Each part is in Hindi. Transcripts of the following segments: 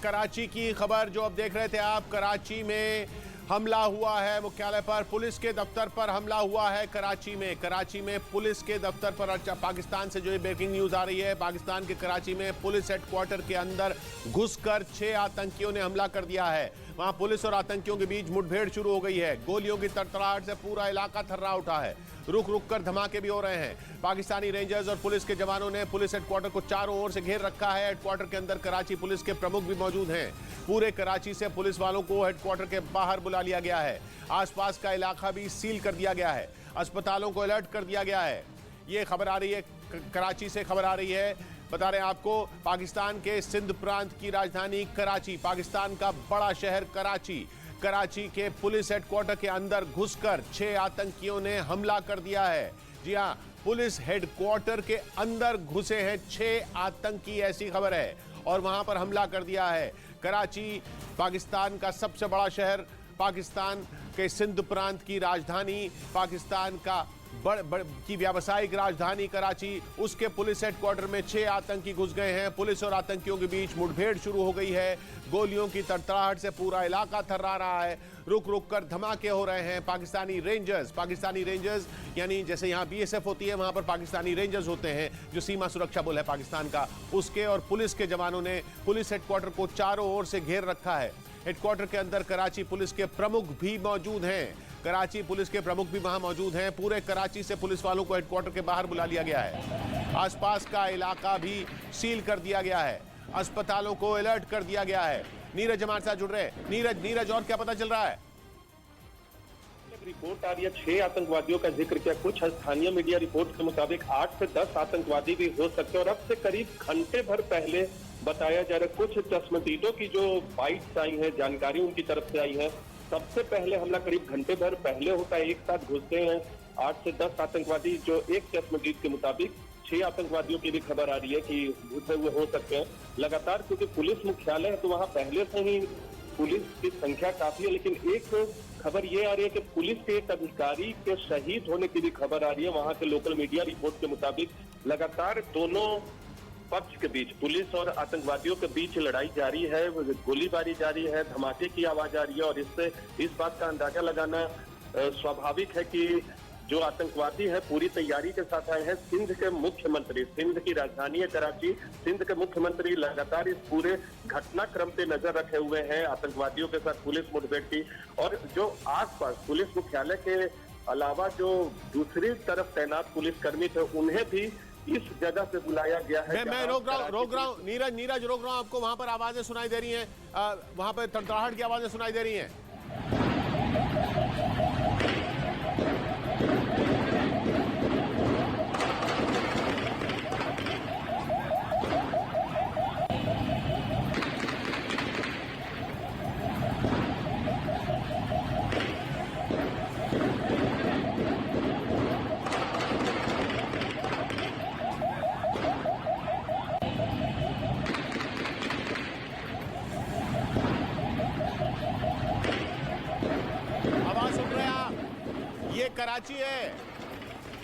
कराची की खबर जो अब देख रहे थे आप, कराची में हमला हुआ है मुख्यालय पर, पुलिस के दफ्तर पर हमला हुआ है कराची में पुलिस के दफ्तर पर। पाकिस्तान से जो ये ब्रेकिंग न्यूज आ रही है, पाकिस्तान के कराची में पुलिस हेडक्वार्टर के अंदर घुसकर 6 आतंकियों ने हमला कर दिया है। वहां पुलिस और आतंकियों के बीच मुठभेड़ शुरू हो गई है। गोलियों की तड़तड़ाहट से पूरा इलाका थर्रा उठा है। रुक रुक कर धमाके भी हो रहे हैं। पाकिस्तानी रेंजर्स और पुलिस के जवानों ने पुलिस हेडक्वार्टर को चारों ओर से घेर रखा है। हेडक्वार्टर के अंदर कराची पुलिस के प्रमुख भी मौजूद हैं। पूरे कराची से पुलिस वालों को हेडक्वार्टर के बाहर बुला लिया गया है। आसपास का इलाका भी सील कर दिया गया है। अस्पतालों को अलर्ट कर दिया गया है। ये खबर आ रही है, कराची से खबर आ रही है। बता रहे हैं आपको, पाकिस्तान के सिंध प्रांत की राजधानी कराची, पाकिस्तान का बड़ा शहर कराची के पुलिस हेडक्वार्टर के अंदर घुसकर 6 आतंकियों ने हमला कर दिया है। जी हां, पुलिस हेडक्वार्टर के अंदर घुसे हैं 6 आतंकी, ऐसी खबर है, और वहां पर हमला कर दिया है। कराची पाकिस्तान का सबसे बड़ा शहर, पाकिस्तान के सिंध प्रांत की राजधानी, पाकिस्तान का की व्यावसायिक राजधानी कराची, उसके पुलिस हेडक्वार्टर में 6 आतंकी घुस गए हैं। पुलिस और आतंकियों के बीच मुठभेड़ शुरू हो गई है। गोलियों की तड़तड़ाहट से पूरा इलाका थर्रा रहा है। रुक रुक कर धमाके हो रहे हैं। पाकिस्तानी रेंजर्स यानी जैसे यहाँ बीएसएफ होती है, वहां पर पाकिस्तानी रेंजर्स होते हैं, जो सीमा सुरक्षा बल है पाकिस्तान का, उसके और पुलिस के जवानों ने पुलिस हेडक्वार्टर को चारों ओर से घेर रखा है। हेडक्वार्टर के अंदर कराची पुलिस के प्रमुख भी मौजूद हैं। कराची पुलिस के प्रमुख भी वहां मौजूद हैं। पूरे कराची से पुलिस वालों को हेडक्वार्टर के बाहर बुला लिया गया है। आसपास का इलाका भी सील कर दिया गया है। अस्पतालों को अलर्ट कर दिया गया है। नीरज हमारे साथ जुड़ रहे हैं। नीरज, और क्या पता चल रहा है? रिपोर्ट आ रही है, 6 आतंकवादियों का जिक्र किया। कुछ स्थानीय मीडिया रिपोर्ट के मुताबिक 8 से 10 आतंकवादी भी हो सकते हैं। और अब से करीब घंटे भर पहले बताया जा रहा है, कुछ चश्मदीदों की जो बाइट्स आई है, जानकारी उनकी तरफ से आई है, सबसे पहले हमला करीब घंटे भर पहले होता है। एक साथ घुसते हैं 8 से 10 आतंकवादी, जो एक चश्मदीद के मुताबिक 6 आतंकवादियों की भी खबर आ रही है कि घुसे हुए हो सकते हैं। लगातार क्योंकि पुलिस मुख्यालय है, तो वहां पहले से ही पुलिस की संख्या काफी है। लेकिन एक खबर ये आ रही है कि पुलिस के एक अधिकारी के शहीद होने की भी खबर आ रही है। वहां के लोकल मीडिया रिपोर्ट के मुताबिक लगातार दोनों पक्ष के बीच, पुलिस और आतंकवादियों के बीच लड़ाई जारी है, गोलीबारी जारी है, धमाके की आवाज आ रही है। और इससे इस बात का अंदाजा लगाना स्वाभाविक है कि जो आतंकवादी है पूरी तैयारी के साथ आए हैं। सिंध के मुख्यमंत्री, सिंध की राजधानी है कराची, सिंध के मुख्यमंत्री लगातार इस पूरे घटनाक्रम पे नजर रखे हुए हैं। आतंकवादियों के साथ पुलिस मुठभेड़ की, और जो आसपास पुलिस मुख्यालय के अलावा जो दूसरी तरफ तैनात पुलिसकर्मी थे, उन्हें भी इस जगह से बुलाया गया है। मैं रोक रहा हूँ नीरज रोक रहा हूँ आपको। वहां पर आवाजें सुनाई दे रही हैं, वहां पर तड़तड़ाहट की आवाजें सुनाई दे रही हैं।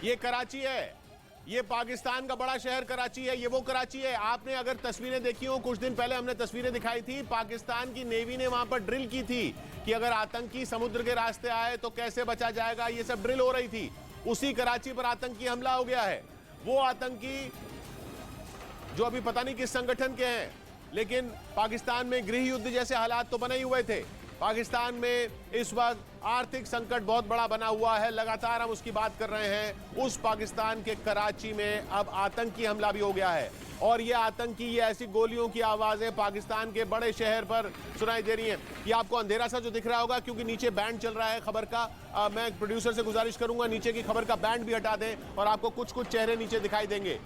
ये कराची है, ये पाकिस्तान का बड़ा शहर कराची है। ये वो कराची है, आपने अगर तस्वीरें देखी हो, कुछ दिन पहले हमने तस्वीरें दिखाई थी, पाकिस्तान की नेवी ने वहां पर ड्रिल की थी कि अगर आतंकी समुद्र के रास्ते आए तो कैसे बचा जाएगा, ये सब ड्रिल हो रही थी। उसी कराची पर आतंकी हमला हो गया है। वो आतंकी जो अभी पता नहीं किस संगठन के हैं, लेकिन पाकिस्तान में गृह युद्ध जैसे हालात तो बने ही हुए थे। पाकिस्तान में इस वक्त आर्थिक संकट बहुत बड़ा बना हुआ है, लगातार हम उसकी बात कर रहे हैं। उस पाकिस्तान के कराची में अब आतंकी हमला भी हो गया है, और ये आतंकी, ये ऐसी गोलियों की आवाजें पाकिस्तान के बड़े शहर पर सुनाई दे रही हैं। ये आपको अंधेरा सा जो दिख रहा होगा, क्योंकि नीचे बैंड चल रहा है खबर का। मैं प्रोड्यूसर से गुजारिश करूंगा नीचे की खबर का बैंड भी हटा दें, और आपको कुछ कुछ चेहरे नीचे दिखाई देंगे।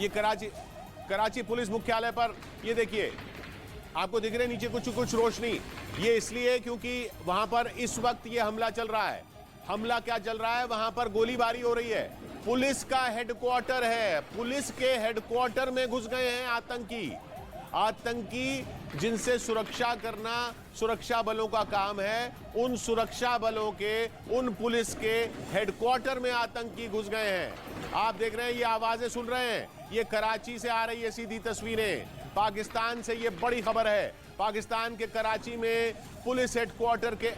ये कराची पुलिस मुख्यालय पर, ये देखिए आपको दिख रहे नीचे कुछ कुछ रोशनी। ये इसलिए क्योंकि वहां पर इस वक्त ये हमला चल रहा है। हमला क्या चल रहा है? वहां पर गोलीबारी हो रही है। पुलिस का हेडक्वार्टर है, पुलिस के हेडक्वार्टर में घुस गए हैं आतंकी, जिनसे सुरक्षा करना सुरक्षा बलों का काम है। उन सुरक्षा बलों के, उन पुलिस के हेडक्वार्टर में आतंकी घुस गए हैं। आप देख रहे हैं, ये आवाजें सुन रहे हैं, ये कराची से आ रही है सीधी तस्वीरें। पाकिस्तान से ये बड़ी खबर है। पाकिस्तान के कराची में पुलिस हेडक्वार्टर के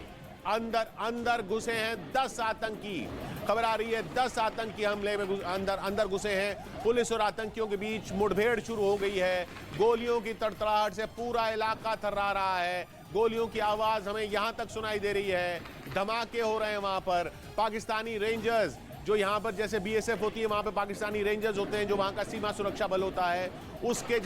अंदर घुसे हैं 10 आतंकी। खबर आ रही है 10 आतंकी हमले में अंदर घुसे हैं। पुलिस और आतंकियों के बीच मुठभेड़ शुरू हो गई है। गोलियों की तड़तड़ाहट से पूरा इलाका थर्रा रहा है। गोलियों की आवाज हमें यहां तक सुनाई दे रही है। धमाके हो रहे हैं वहां पर। पाकिस्तानी रेंजर्स जो यहाँ पर जैसे बीएसएफ होती है, वहाँ पे पाकिस्तानी रेंजर्स होते हैं जो वहाँ का सीमा सुरक्षा बल होता है, उसके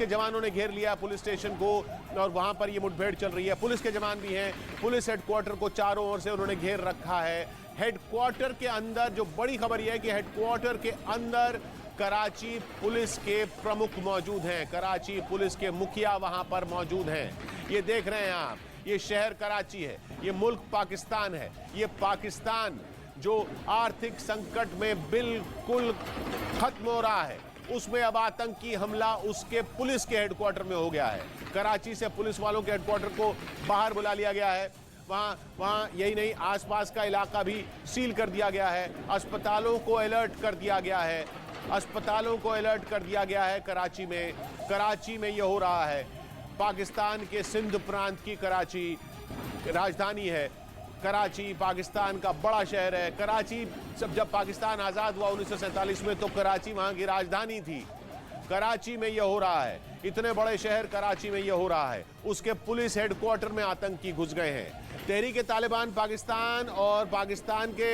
जवानों ने घेर लिया पुलिस स्टेशन को और वहाँ पर ये मुठभेड़ चल रही है। पुलिस के जवान भी हैं। पुलिस हेडक्वार्टर को चारों ओर से उन्होंने घेर रखा है। हेडक्वार्टर के अंदर जो बड़ी खबर यह है कि हेडक्वार्टर के अंदर कराची पुलिस के प्रमुख मौजूद हैं। कराची पुलिस के मुखिया वहाँ पर मौजूद हैं। ये देख रहे हैं आप, ये शहर कराची है, ये मुल्क पाकिस्तान है। ये पाकिस्तान जो आर्थिक संकट में बिल्कुल खत्म हो रहा है, उसमें अब आतंकी हमला उसके पुलिस के हेडक्वार्टर में हो गया है। कराची से पुलिस वालों के हेडक्वार्टर को बाहर बुला लिया गया है। वहाँ यही नहीं, आसपास का इलाका भी सील कर दिया गया है। अस्पतालों को अलर्ट कर दिया गया है। अस्पतालों को अलर्ट कर दिया गया है। कराची में यह हो रहा है। पाकिस्तान के सिंध प्रांत की कराची राजधानी है। कराची पाकिस्तान का बड़ा शहर है। कराची जब पाकिस्तान आज़ाद हुआ 1947 में, तो कराची वहाँ की राजधानी थी। कराची में यह हो रहा है। इतने बड़े शहर कराची में यह हो रहा है। उसके पुलिस हेडक्वार्टर में आतंकी घुस गए हैं। तहरीक-ए-तालिबान पाकिस्तान और पाकिस्तान के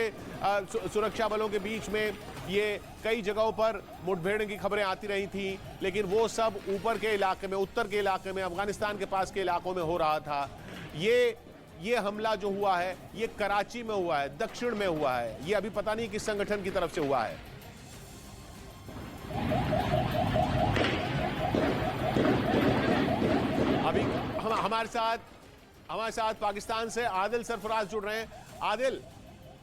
सुरक्षा बलों के बीच में ये कई जगहों पर मुठभेड़ की खबरें आती रही थी, लेकिन वो सब ऊपर के इलाके में, उत्तर के इलाके में, अफगानिस्तान के पास के इलाकों में हो रहा था। ये हमला जो हुआ है ये कराची में हुआ है, दक्षिण में हुआ है। ये अभी पता नहीं किस संगठन की तरफ से हुआ है। अभी हमारे साथ पाकिस्तान से आदिल सरफराज जुड़ रहे हैं।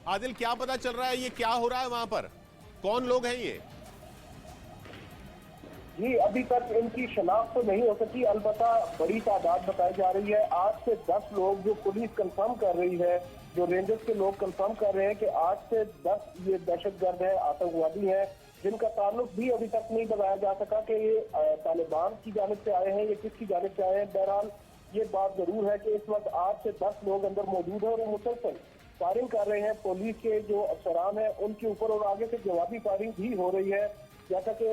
आदिल क्या पता चल रहा है, ये क्या हो रहा है वहां पर? कौन लोग हैं ये? जी, अभी तक इनकी शनाख्त तो नहीं हो सकी, अलबत्ता बड़ी तादाद बताई जा रही है। 8 से 10 लोग जो पुलिस कंफर्म कर रही है, जो रेंजर्स के लोग कंफर्म कर रहे हैं कि 8 से 10 ये दहशतगर्द है, आतंकवादी हैं, जिनका ताल्लुक भी अभी तक नहीं बताया जा सका कि ये तालिबान की जानिब से आए हैं या किसकी जानिब से आए हैं। बहरहाल ये बात जरूर है कि इस वक्त 8 से 10 लोग अंदर मौजूद है और वो मुसलसल फायरिंग कर रहे हैं। पुलिस के जो अफसरान हैं उनके ऊपर और आगे से जवाबी फायरिंग भी हो रही है। जैसा कि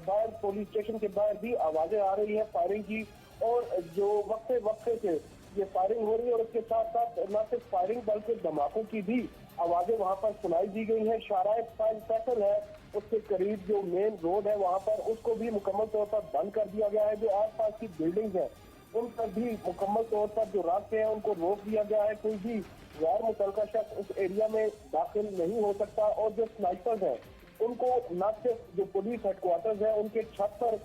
बाहर पुलिस स्टेशन के बाहर भी आवाजें आ रही है फायरिंग की, और जो वक्फे से ये फायरिंग हो रही है और उसके साथ साथ न सिर्फ फायरिंग बल्कि धमाकों की भी आवाजें वहां पर सुनाई दी गई हैं। शाराय फैसल है, उसके करीब जो मेन रोड है वहां पर, उसको भी मुकम्मल तौर पर बंद कर दिया गया है। जो आसपास की बिल्डिंग्स हैं उन पर भी मुकम्मल तौर पर जो रास्ते हैं उनको रोक दिया गया है। कोई भी गैर मुतल्लका शख्स उस एरिया में दाखिल नहीं हो सकता। और जो स्नाइपर्स हैं उनको न सिर्फ जो पुलिस हेडक्वार्टर्स है उनके छत पर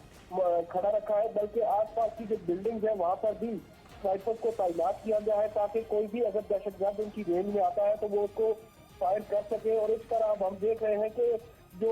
खड़ा रखा है, बल्कि आसपास की जो बिल्डिंग्स है वहां पर भी स्नाइपर्स को तैनात किया गया है, ताकि कोई भी अगर दहशतगर्द उनकी रेंज में आता है तो वो उसको फायर कर सके। और इस तरह अब हम देख रहे हैं कि जो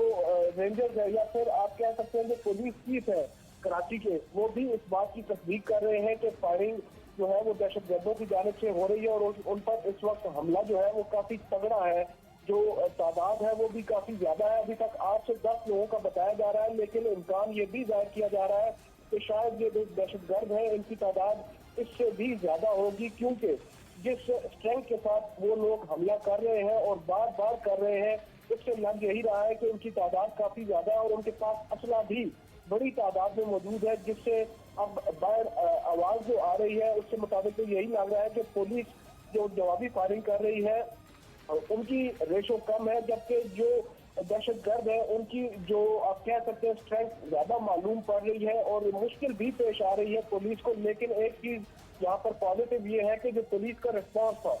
रेंजर्स है या फिर आप कह सकते हैं जो पुलिस चीफ है कराची के, वो भी इस बात की तस्दीक कर रहे हैं कि फायरिंग जो है वो दहशतगर्दों की जानिब से हो रही है और उन पर इस वक्त हमला जो है वो काफी तगड़ा है। जो तादाद है वो भी काफी ज्यादा है। अभी तक 8 से 10 लोगों का बताया जा रहा है, लेकिन इम्कान ये भी जाहिर किया जा रहा है कि शायद ये जो दहशतगर्द है इनकी तादाद इससे भी ज्यादा होगी, क्योंकि जिस स्ट्रेंथ के साथ वो लोग हमला कर रहे हैं और बार बार कर रहे हैं, उससे लग यही रहा है कि उनकी तादाद काफी ज्यादा है और उनके पास असला भी बड़ी तादाद में मौजूद है। जिससे अब बाहर आवाज जो आ रही है उसके मुताबिक तो यही लग रहा है कि पुलिस जो जवाबी फायरिंग कर रही है उनकी रेशो कम है, जबकि जो दहशतगर्द है उनकी जो आप कह सकते हैं स्ट्रेंथ ज्यादा मालूम पड़ रही है और मुश्किल भी पेश आ रही है पुलिस को। लेकिन एक चीज यहाँ पर पॉजिटिव ये है कि जो पुलिस का रिस्पॉन्स था,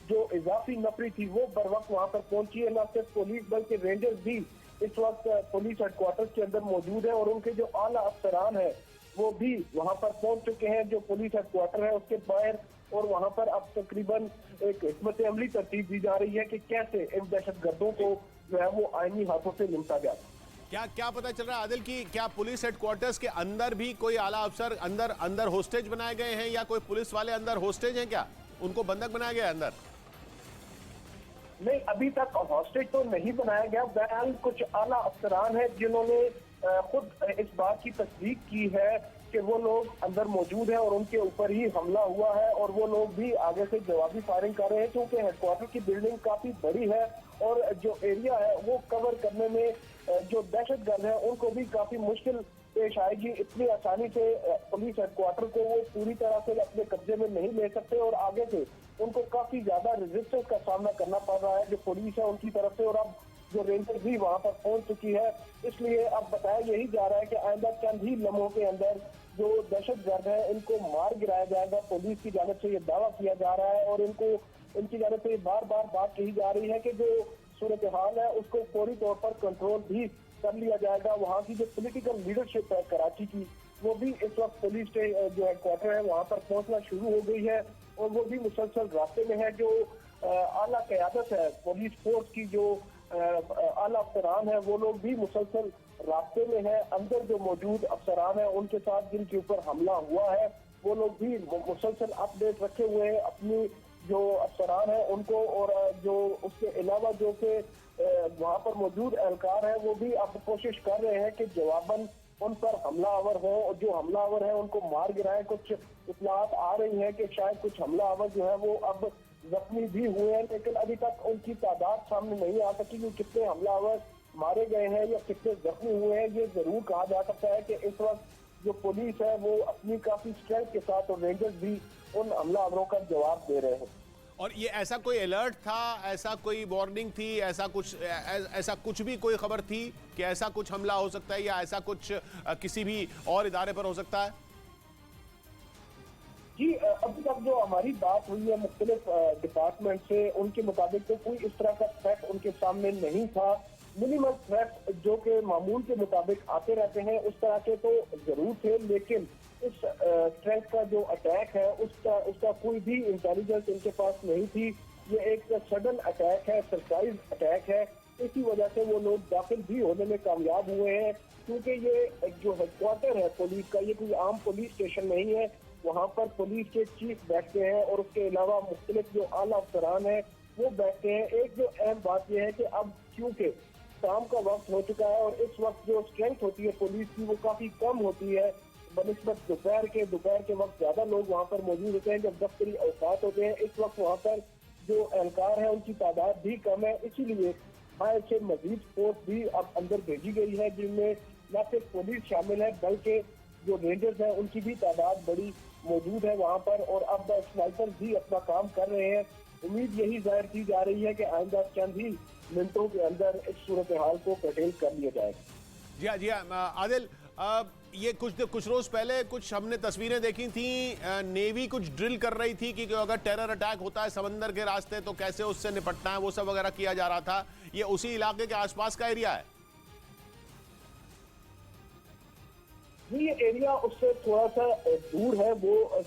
जो इजाफी नफरी थी, वो बर वक्त वहाँ पर पहुंची है। न सिर्फ पुलिस बल्कि रेंजर्स भी इस वक्त पुलिस हेडक्वार्टर्स के अंदर मौजूद है और उनके जो आला अफसरान है वो भी वहाँ पर पहुंच चुके हैं जो पुलिस हेडक्वार्टर है उसके बाहर। और वहाँ पर अब तकरीबन एक हिकमत अमली तरतीब दी जा रही है कि कैसे इन दहशतगर्दों को जो है वो आईनी हाथों से निपटा जाए। क्या पता चल रहा है आदिल की क्या पुलिस हेडक्वार्टर्स के अंदर भी कोई आला अफसर अंदर होस्टेज बनाए गए हैं या कोई पुलिस वाले अंदर होस्टेज हैं? क्या उनको बंधक बनाया गया अंदर? नहीं, अभी तक हॉस्टेज तो नहीं बनाया गया। बहरहाल कुछ आला अफसरान है जिन्होंने खुद इस बात की तस्दीक की है कि वो लोग अंदर मौजूद हैं और उनके ऊपर ही हमला हुआ है और वो लोग भी आगे से जवाबी फायरिंग कर रहे हैं, क्योंकि हेडक्वार्टर की बिल्डिंग काफी बड़ी है और जो एरिया है वो कवर करने में जो दहशतगर्द है उनको भी काफी मुश्किल पेश आएगी। इतनी आसानी से पुलिस हेडक्वार्टर को वो पूरी तरह से अपने कब्जे में नहीं ले सकते और आगे से उनको काफी ज्यादा रेजिस्टेंस का सामना करना पड़ रहा है जो पुलिस है उनकी तरफ से, और अब जो रेंजर भी वहां पर पहुंच चुकी है। इसलिए अब बताया यही जा रहा है कि आइंदा चंद ही लम्हों के अंदर जो दहशतगर्द है इनको मार गिराया जाएगा। पुलिस की जानिब से ये दावा किया जा रहा है और इनकी जानिब से बार बार बात कही जा रही है कि जो सूरत हाल है उसको फौरी तौर पर कंट्रोल भी कर लिया जाएगा। वहाँ की जो पॉलिटिकल लीडरशिप है कराची की, वो भी इस वक्त पुलिस के जो हेडक्वार्टर है वहाँ पर पहुंचना शुरू हो गई है और वो भी मुसलसल रास्ते में है। जो आला क़यादत है पुलिस फोर्स की, जो आला अफसरान है, वो लोग भी मुसलसल रास्ते में है। अंदर जो मौजूद अफसरान है उनके साथ जिनके ऊपर हमला हुआ है वो लोग भी मुसलसल अपडेट रखे हुए हैं अपनी जो अफसरान है उनको, और जो उसके अलावा जो कि वहाँ पर मौजूद एहलकार है वो भी अब कोशिश कर रहे हैं कि जवाबन उन पर हमलावर हो और जो हमलावर है उनको मार गिराए। कुछ इत्तलात आ रही है कि शायद कुछ हमलावर जो है वो अब जख्मी भी हुए हैं, लेकिन अभी तक उनकी तादाद सामने नहीं आ सकी कि कितने हमलावर मारे गए हैं या कितने जख्मी हुए हैं। ये जरूर कहा जा सकता है कि इस वक्त जो पुलिस है वो अपनी काफी स्ट्रेंथ के साथ और रेंजर्स भी उन हमलावरों का जवाब दे रहे हैं। और ये ऐसा कोई अलर्ट था, ऐसा कोई वार्निंग थी, ऐसा कुछ भी कोई खबर थी कि ऐसा कुछ हमला हो सकता है या ऐसा कुछ किसी भी और इदारे पर हो सकता है? जी, अभी तक जो हमारी बात हुई है मुख्तलिफ डिपार्टमेंट से, उनके मुताबिक तो कोई इस तरह का थ्रेट उनके सामने नहीं था। मिनिमल थ्रेट जो कि मामूल के मुताबिक आते रहते हैं उस तरह के तो जरूर थे, लेकिन इस थ्रेट का जो अटैक है उसका कोई भी इंटेलिजेंस इनके पास नहीं थी। ये एक सडन अटैक है, सरप्राइज अटैक है। इसी वजह से वो लोग दाखिल भी होने में कामयाब हुए हैं, क्योंकि ये जो हेडक्वार्टर है पुलिस का, ये कोई आम पुलिस स्टेशन नहीं है। वहाँ पर पुलिस के चीफ बैठते हैं और उसके अलावा मुख्तलिफ जो आला अफसरान है वो बैठते हैं। एक जो अहम बात यह है कि अब क्योंकि शाम का वक्त हो चुका है और इस वक्त जो स्ट्रेंथ होती है पुलिस की वो काफी कम होती है बनिस्बत दोपहर के वक्त ज्यादा लोग वहाँ पर मौजूद होते हैं जब दफ्तरी औकात होते हैं। इस वक्त वहाँ पर जो एहलकार है उनकी तादाद भी कम है, इसीलिए बाहर से मजीद फोर्स भी अब अंदर भेजी गई है, जिनमें न सिर्फ पुलिस शामिल है बल्कि जो रेंजर्स हैं उनकी भी तादाद बड़ी मौजूद है वहाँ पर, और अब स्नाइपर भी अपना काम कर रहे हैं। उम्मीद यही जाहिर की जा रही है कि आइंदा चंद ही मिनटों के अंदर इस सूरत हाल को कंटेन कर लिया जाएगा। जी हाँ आदिल, ये कुछ रोज पहले कुछ हमने तस्वीरें देखी थी, नेवी कुछ ड्रिल कर रही थी कि अगर टेरर अटैक होता है समंदर के रास्ते तो कैसे उससे निपटना है, वो सब वगैरह किया जा रहा था। ये उसी इलाके के आसपास का एरिया है? ये एरिया उससे थोड़ा सा दूर है, वो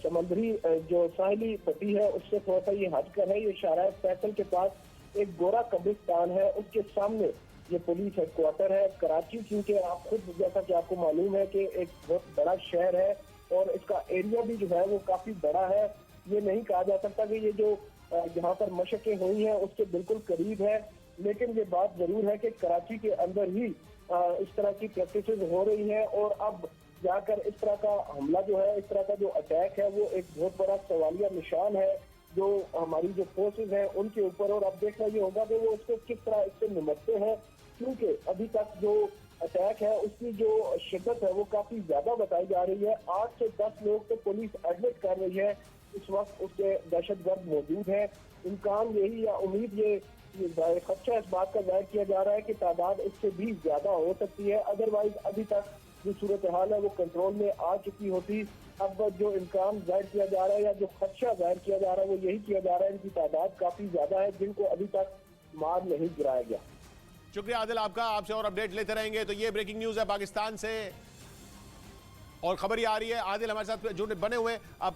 समुद्री जो साहिली पट्टी है उससे थोड़ा सा ये हटकर है। ये शाहराह फैसल के पास एक गोरा कब्रिस्तान है, उसके सामने ये पुलिस हेडक्वार्टर है। कराची क्योंकि आप खुद जैसा कि आपको मालूम है कि एक बहुत बड़ा शहर है और इसका एरिया भी जो है वो काफी बड़ा है। ये नहीं कहा जा सकता कि ये जो जहाँ पर मशक़ें हुई हैं उसके बिल्कुल करीब है, लेकिन ये बात जरूर है कि कराची के अंदर ही इस तरह की प्रैक्टिसेस हो रही हैं और अब जाकर इस तरह का हमला जो है, इस तरह का जो अटैक है वो एक बहुत बड़ा सवालिया निशान है जो हमारी जो फोर्सेज हैं उनके ऊपर। और अब देखना ये होगा कि वो उसको किस तरह इससे निपटते हैं, क्योंकि अभी तक जो अटैक है उसकी जो शिद्दत है वो काफी ज्यादा बताई जा रही है। 8 से 10 लोग तो पुलिस एडमिट कर रही है इस वक्त, उसके दहशतगर्द मौजूद है। इम्कान यही या उम्मीद ये खदशा इस बात का जाहिर किया जा रहा है कि तादाद इससे भी ज्यादा हो सकती है। अदरवाइज अभी तक जो सूरत हाल है वो कंट्रोल में आ चुकी होती। अब जो इम्कान जाहिर किया जा रहा है या जो खदशा जाहिर किया जा रहा है वो यही किया जा रहा है इनकी तादाद काफी ज्यादा है जिनको अभी तक मार नहीं गिराया गया। शुक्रिया आदिल आपका, आपसे और अपडेट लेते रहेंगे। तो ये ब्रेकिंग न्यूज है पाकिस्तान से और खबर ये आ रही है, आदिल हमारे साथ जुड़े बने हुए। अब